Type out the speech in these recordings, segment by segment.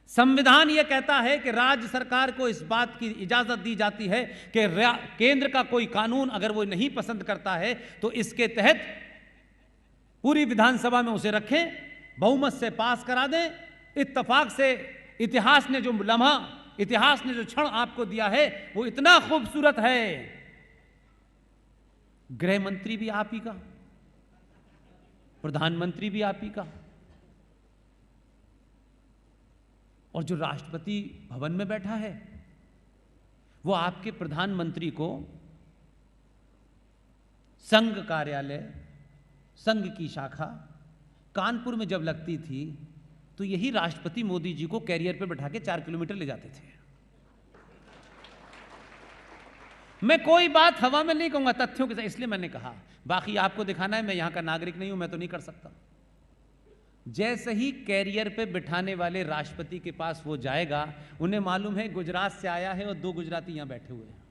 संविधान यह कहता है कि राज्य सरकार को इस बात की इजाजत दी जाती है कि केंद्र का कोई कानून अगर वो नहीं पसंद करता है तो इसके तहत पूरी विधानसभा में उसे रखें, बहुमत से पास करा दें। इत्तेफाक से इतिहास ने जो लम्हा, इतिहास ने जो क्षण आपको दिया है वो इतना खूबसूरत है। गृह मंत्री भी आप ही का, प्रधानमंत्री भी आप ही का, और जो राष्ट्रपति भवन में बैठा है वो आपके प्रधानमंत्री को संघ कार्यालय, संघ की शाखा कानपुर में जब लगती थी तो यही राष्ट्रपति मोदी जी को कैरियर पे बैठा के 4 किलोमीटर ले जाते थे। मैं कोई बात हवा में नहीं कहूंगा, तथ्यों के साथ, इसलिए मैंने कहा। बाकी आपको दिखाना है मैं यहां का नागरिक नहीं हूं, मैं तो नहीं कर सकता। जैसे ही कैरियर पे बिठाने वाले राष्ट्रपति के पास वो जाएगा, उन्हें मालूम है गुजरात से आया है और 2 गुजराती यहां बैठे हुए हैं।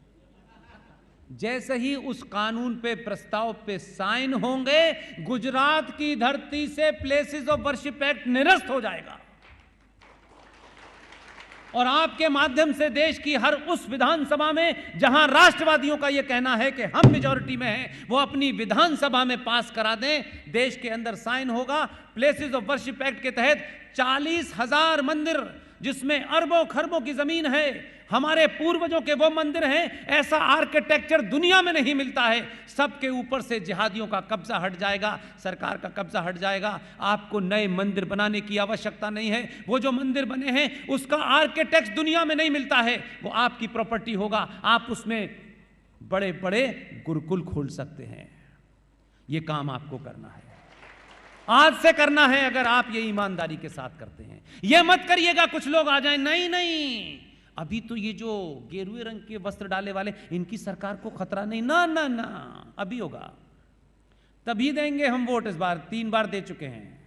जैसे ही उस कानून पे, प्रस्ताव पे साइन होंगे, गुजरात की धरती से प्लेसेस ऑफ वर्शिप एक्ट निरस्त हो जाएगा और आपके माध्यम से देश की हर उस विधानसभा में जहां राष्ट्रवादियों का यह कहना है कि हम मेजॉरिटी में हैं, वो अपनी विधानसभा में पास करा दें। देश के अंदर साइन होगा। प्लेसेस ऑफ वर्शिप एक्ट के तहत 40,000 मंदिर, जिसमें अरबों खरबों की जमीन है, हमारे पूर्वजों के वो मंदिर हैं, ऐसा आर्किटेक्चर दुनिया में नहीं मिलता है। सबके ऊपर से जिहादियों का कब्जा हट जाएगा, सरकार का कब्जा हट जाएगा। आपको नए मंदिर बनाने की आवश्यकता नहीं है। वो जो मंदिर बने हैं उसका आर्किटेक्ट दुनिया में नहीं मिलता है, वो आपकी प्रॉपर्टी होगा। आप उसमें बड़े बड़े गुरुकुल खोल सकते हैं। ये काम आपको करना है, आज से करना है, अगर आप ये ईमानदारी के साथ करते हैं। ये मत करिएगा कुछ लोग आ जाएं, नहीं नहीं, अभी तो ये जो गेरुए रंग के वस्त्र डाले वाले, इनकी सरकार को खतरा नहीं, ना ना ना, अभी होगा, तभी देंगे हम वोट। इस बार 3 बार दे चुके हैं,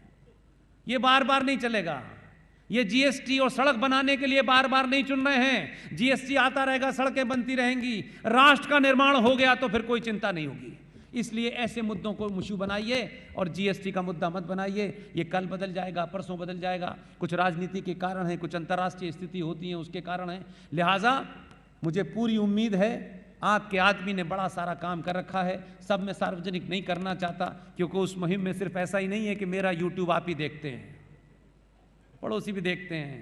ये बार बार नहीं चलेगा। ये जीएसटी और सड़क बनाने के लिए बार बार नहीं चुन रहे हैं। जीएसटी आता रहेगा, सड़कें बनती रहेंगी, राष्ट्र का निर्माण हो गया तो फिर कोई चिंता नहीं होगी। इसलिए ऐसे मुद्दों को मुश्किल बनाइए और जीएसटी का मुद्दा मत बनाइए। ये कल बदल जाएगा, परसों बदल जाएगा। कुछ राजनीति के कारण है, कुछ अंतर्राष्ट्रीय स्थिति होती है उसके कारण है। लिहाजा मुझे पूरी उम्मीद है, आपके आदमी ने बड़ा सारा काम कर रखा है। सब मैं सार्वजनिक नहीं करना चाहता, क्योंकि उस मुहिम में सिर्फ ऐसा ही नहीं है कि मेरा यूट्यूब आप ही देखते हैं, पड़ोसी भी देखते हैं।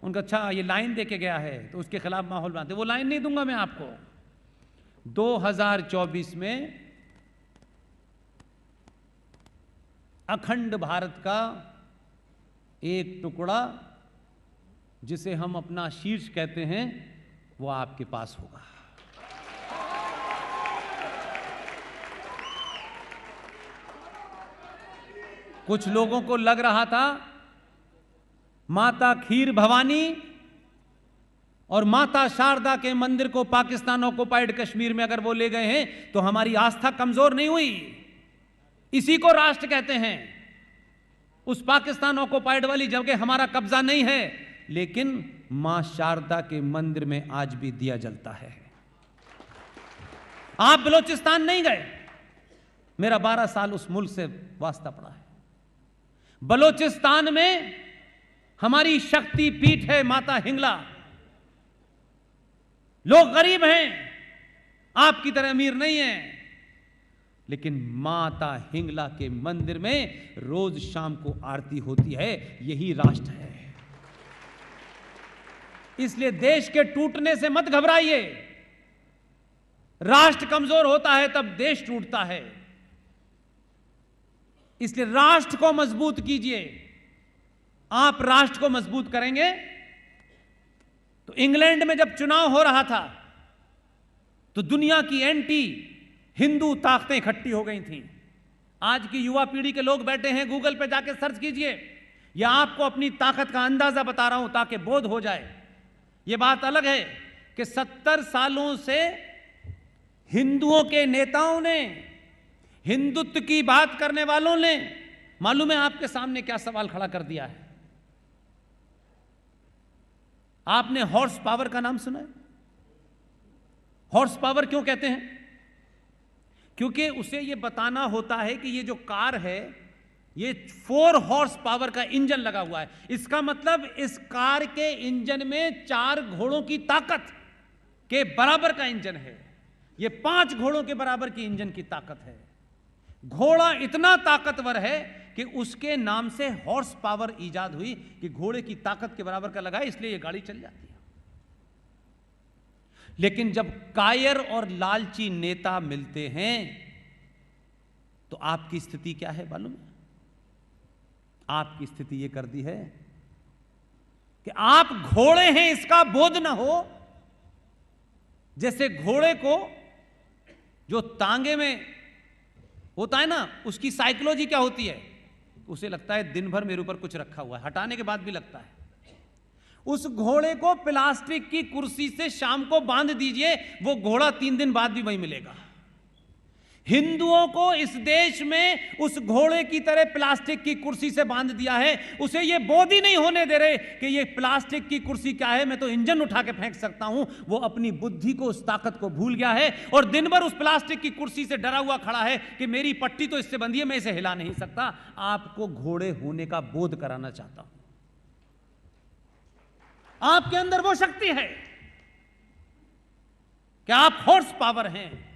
उनका अच्छा ये लाइन दे के गया है तो उसके खिलाफ माहौल बनाते, वो लाइन नहीं दूंगा मैं आपको। 2024 में अखंड भारत का एक टुकड़ा, जिसे हम अपना शीर्ष कहते हैं, वो आपके पास होगा। कुछ लोगों को लग रहा था माता खीर भवानी और माता शारदा के मंदिर को पाकिस्तान ऑक्युपाइड कश्मीर में अगर वो ले गए हैं तो हमारी आस्था कमजोर नहीं हुई। इसी को राष्ट्र कहते हैं। उस पाकिस्तान ऑक्युपाइड वाली जगह हमारा कब्जा नहीं है, लेकिन मां शारदा के मंदिर में आज भी दिया जलता है। आप बलोचिस्तान नहीं गए, मेरा 12 साल उस मुल्क से वास्ता पड़ा है। बलोचिस्तान में हमारी शक्ति पीठ है माता हिंगला। लोग गरीब हैं, आपकी तरह अमीर नहीं हैं, लेकिन माता हिंगला के मंदिर में रोज शाम को आरती होती है। यही राष्ट्र है। इसलिए देश के टूटने से मत घबराइए। राष्ट्र कमजोर होता है तब देश टूटता है। इसलिए राष्ट्र को मजबूत कीजिए। आप राष्ट्र को मजबूत करेंगे तो इंग्लैंड में जब चुनाव हो रहा था तो दुनिया की एंटी हिंदू ताकतें इकट्ठी हो गई थीं। आज की युवा पीढ़ी के लोग बैठे हैं, गूगल पे जाके सर्च कीजिए, या आपको अपनी ताकत का अंदाजा बता रहा हूं ताकि बोध हो जाए। यह बात अलग है कि 70 सालों से हिंदुओं के नेताओं ने, हिंदुत्व की बात करने वालों ने, मालूम है आपके सामने क्या सवाल खड़ा कर दिया है? आपने हॉर्स पावर का नाम सुना है? हॉर्स पावर क्यों कहते हैं? क्योंकि उसे यह बताना होता है कि ये जो कार है ये 4 हॉर्स पावर का इंजन लगा हुआ है। इसका मतलब इस कार के इंजन में 4 घोड़ों की ताकत के बराबर का इंजन है। ये 5 घोड़ों के बराबर की इंजन की ताकत है। घोड़ा इतना ताकतवर है कि उसके नाम से हॉर्स पावर इजाद हुई कि घोड़े की ताकत के बराबर का लगा है, इसलिए ये गाड़ी चल जाती है। लेकिन जब कायर और लालची नेता मिलते हैं तो आपकी स्थिति क्या है मालूम है? आपकी स्थिति यह कर दी है कि आप घोड़े हैं इसका बोध ना हो। जैसे घोड़े को जो तांगे में होता है ना, उसकी साइकोलॉजी क्या होती है? उसे लगता है दिन भर मेरे ऊपर कुछ रखा हुआ है, हटाने के बाद भी लगता है। उस घोड़े को प्लास्टिक की कुर्सी से शाम को बांध दीजिए, वो घोड़ा 3 दिन बाद भी वहीं मिलेगा। हिंदुओं को इस देश में उस घोड़े की तरह प्लास्टिक की कुर्सी से बांध दिया है। उसे ये बोध ही नहीं होने दे रहे कि ये प्लास्टिक की कुर्सी क्या है, मैं तो इंजन उठा के फेंक सकता हूं। वो अपनी बुद्धि को, उस ताकत को भूल गया है और दिन भर उस प्लास्टिक की कुर्सी से डरा हुआ खड़ा है कि मेरी पट्टी तो इससे बंधी है, मैं इसे हिला नहीं सकता। आपको घोड़े होने का बोध कराना चाहता हूं। आपके अंदर वो शक्ति है कि आप हॉर्स पावर हैं।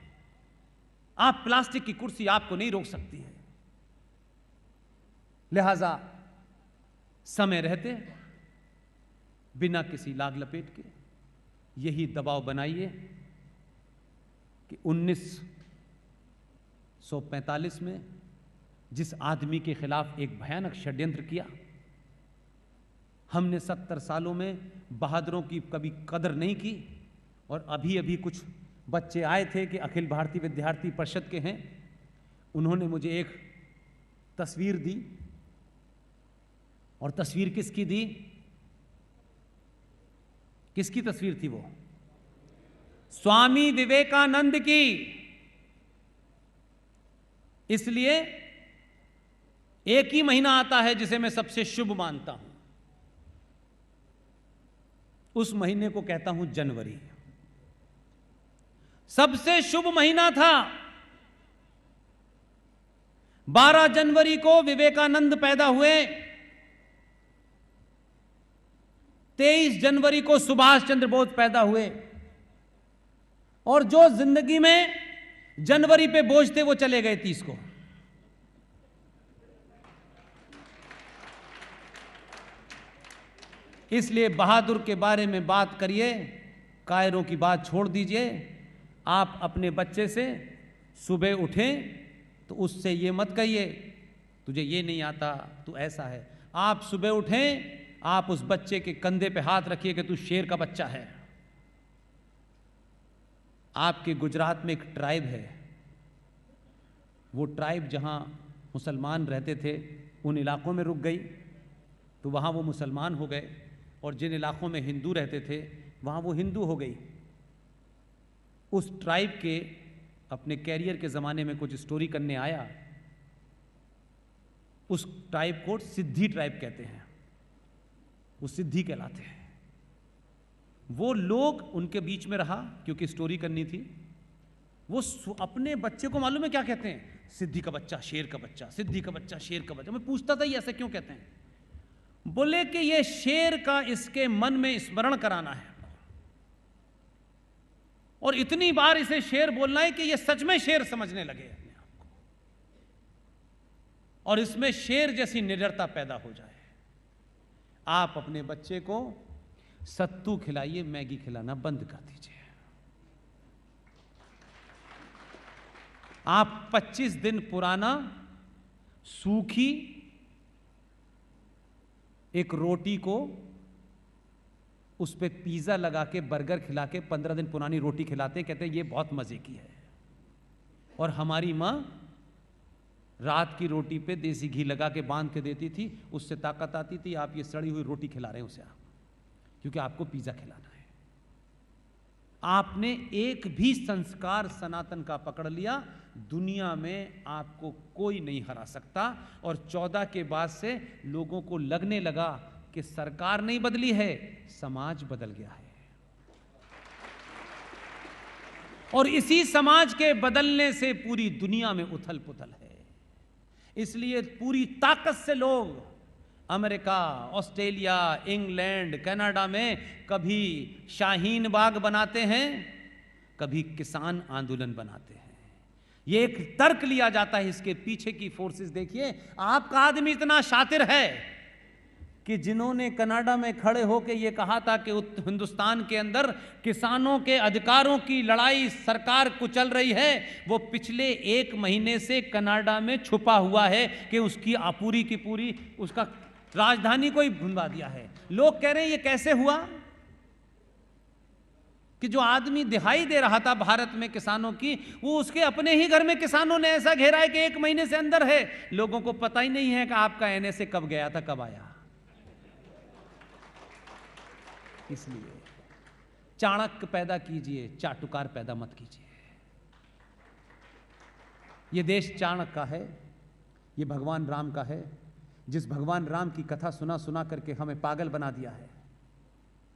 आप प्लास्टिक की कुर्सी आपको नहीं रोक सकती है। लिहाजा समय रहते बिना किसी लाग लपेट के यही दबाव बनाइए कि 1945 में जिस आदमी के खिलाफ एक भयानक षड्यंत्र किया, हमने 70 सालों में बहादुरों की कभी कदर नहीं की। और अभी अभी कुछ बच्चे आए थे कि अखिल भारतीय विद्यार्थी परिषद के हैं, उन्होंने मुझे एक तस्वीर दी। और तस्वीर किसकी दी? किसकी तस्वीर थी वो? स्वामी विवेकानंद की। इसलिए एक ही महीना आता है जिसे मैं सबसे शुभ मानता हूं, उस महीने को कहता हूं जनवरी। सबसे शुभ महीना था। 12 जनवरी को विवेकानंद पैदा हुए, 23 जनवरी को सुभाष चंद्र बोस पैदा हुए। और जो जिंदगी में जनवरी पे बोझ थे वो चले गए 30 को। इसलिए बहादुर के बारे में बात करिए, कायरों की बात छोड़ दीजिए। आप अपने बच्चे से सुबह उठें तो उससे ये मत कहिए तुझे ये नहीं आता, तू ऐसा है। आप सुबह उठें, आप उस बच्चे के कंधे पे हाथ रखिए कि तू शेर का बच्चा है। आपके गुजरात में एक ट्राइब है, वो ट्राइब जहां मुसलमान रहते थे उन इलाकों में रुक गई तो वहां वो मुसलमान हो गए, और जिन इलाकों में हिंदू रहते थे वहां वो हिंदू हो गई। उस ट्राइब के अपने कैरियर के ज़माने में कुछ स्टोरी करने आया। उस ट्राइब को सिद्धि ट्राइब कहते हैं, वो सिद्धि कहलाते हैं। वो लोग उनके बीच में रहा क्योंकि स्टोरी करनी थी। वो अपने बच्चे को मालूम है क्या कहते हैं? सिद्धि का बच्चा, शेर का बच्चा, सिद्धि का बच्चा, शेर का बच्चा। मैं पूछता था ये ऐसे क्यों कहते हैं? बोले कि ये शेर का इसके मन में स्मरण कराना है, और इतनी बार इसे शेर बोलना है कि ये सच में शेर समझने लगे अपने आप को, और इसमें शेर जैसी निडरता पैदा हो जाए। आप अपने बच्चे को सत्तू खिलाइए, मैगी खिलाना बंद कर दीजिए। आप 25 दिन पुराना सूखी एक रोटी को उस पर पिज़्ज़ा लगा के, बर्गर खिला के 15 दिन पुरानी रोटी खिलाते हैं, कहते हैं ये बहुत मज़े की है। और हमारी माँ रात की रोटी पे देसी घी लगा के बांध के देती थी, उससे ताकत आती थी। आप ये सड़ी हुई रोटी खिला रहे हैं उसे, आप क्योंकि आपको पिज़्ज़ा खिलाना है। आपने एक भी संस्कार सनातन का पकड़ लिया, दुनिया में आपको कोई नहीं हरा सकता। और 14 के बाद से लोगों को लगने लगा कि सरकार नहीं बदली है, समाज बदल गया है। और इसी समाज के बदलने से पूरी दुनिया में उथल पुथल है। इसलिए पूरी ताकत से लोग अमेरिका, ऑस्ट्रेलिया, इंग्लैंड, कनाडा में कभी शाहीन बाग बनाते हैं, कभी किसान आंदोलन बनाते हैं। ये एक तर्क लिया जाता है, इसके पीछे की फोर्सेस देखिए। आपका आदमी इतना शातिर है कि जिन्होंने कनाडा में खड़े होकर ये कहा था कि हिंदुस्तान के अंदर किसानों के अधिकारों की लड़ाई सरकार कुचल रही है, वो पिछले 1 महीने से कनाडा में छुपा हुआ है कि उसकी पूरी की पूरी उसका राजधानी को ही भुनवा दिया है। लोग कह रहे हैं ये कैसे हुआ कि जो आदमी दिहाई दे रहा था भारत में किसानों की, वो उसके अपने ही घर में किसानों ने ऐसा घेरा है कि 1 महीने से अंदर है। लोगों को पता ही नहीं है कि आपका एनएसए कब गया था, कब आया। इसलिए चाणक्य पैदा कीजिए, चाटुकार पैदा मत कीजिए। ये देश चाणक्य का है, ये भगवान राम का है, जिस भगवान राम की कथा सुना सुना करके हमें पागल बना दिया है।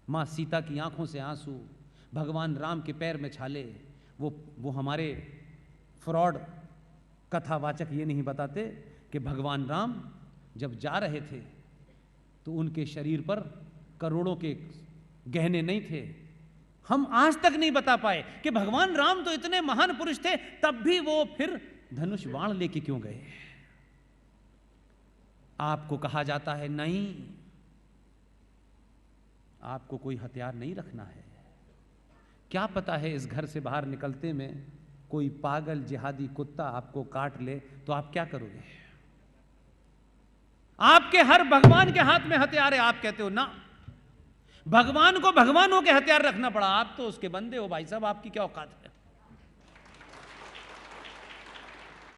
मां सीता की आंखों से आंसू, भगवान राम के पैर में छाले, वो हमारे फ्रॉड कथावाचक ये नहीं बताते कि भगवान राम जब जा रहे थे तो उनके शरीर पर करोड़ों के गहने नहीं थे। हम आज तक नहीं बता पाए कि भगवान राम तो इतने महान पुरुष थे, तब भी वो फिर धनुष बाण लेके क्यों गए। आपको कहा जाता है नहीं, आपको कोई हथियार नहीं रखना है। क्या पता है इस घर से बाहर निकलते में कोई पागल जिहादी कुत्ता आपको काट ले तो आप क्या करोगे। आपके हर भगवान के हाथ में हथियार है, आप कहते हो ना, भगवान को भगवानों के हथियार रखना पड़ा। आप तो उसके बंदे हो भाई साहब, आपकी क्या औकात है।